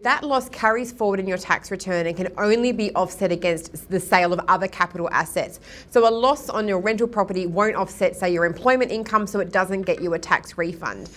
That loss carries forward in your tax return and can only be offset against the sale of other capital assets. So a loss on your rental property won't offset, say, your employment income, so it doesn't get you a tax refund.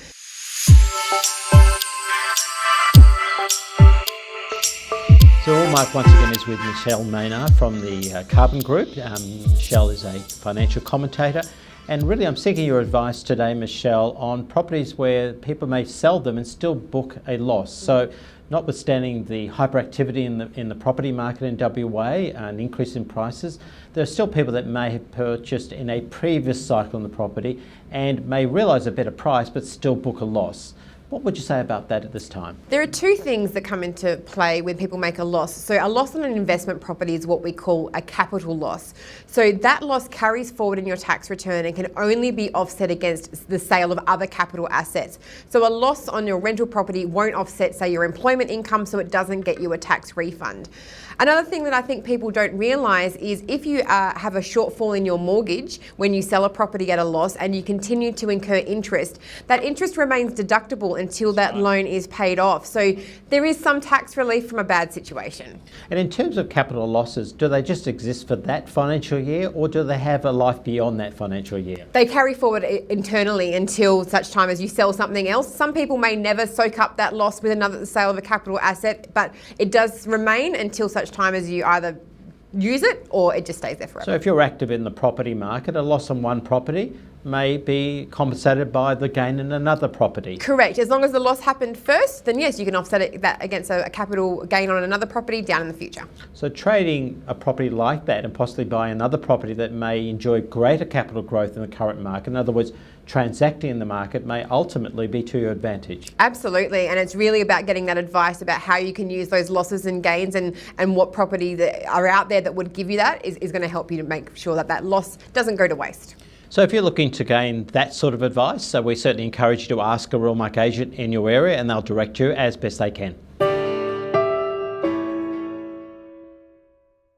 So all Mark once again is with Michelle Maynard from the Carbon Group. Michelle is a financial commentator. And really I'm seeking your advice today, Michelle, on properties where people may sell them and still book a loss. So notwithstanding the hyperactivity in the property market in WA, an increase in prices, there are still people that may have purchased in a previous cycle in the property and may realise a better price but still book a loss. What would you say about that at this time? There are two things that come into play when people make a loss. So a loss on an investment property is what we call a capital loss. So that loss carries forward in your tax return and can only be offset against the sale of other capital assets. So a loss on your rental property won't offset, say, your employment income, so it doesn't get you a tax refund. Another thing that I think people don't realise is if you have a shortfall in your mortgage when you sell a property at a loss and you continue to incur interest, that interest remains deductible until that loan is paid off. So there is some tax relief from a bad situation. And in terms of capital losses, do they just exist for that financial year or do they have a life beyond that financial year? They carry forward internally until such time as you sell something else. Some people may never soak up that loss with another sale of a capital asset, but it does remain until such time as you either use it or it just stays there forever. So if you're active in the property market, a loss on one property may be compensated by the gain in another property. Correct. As long as the loss happened first, then yes, you can offset that against a capital gain on another property down in the future. So trading a property like that and possibly buying another property that may enjoy greater capital growth in the current market, in other words, transacting in the market, may ultimately be to your advantage. Absolutely, and it's really about getting that advice about how you can use those losses and gains and what property that are out there that would give you that is going to help you to make sure that that loss doesn't go to waste. So if you're looking to gain that sort of advice, we certainly encourage you to ask a Real Mark agent in your area and they'll direct you as best they can.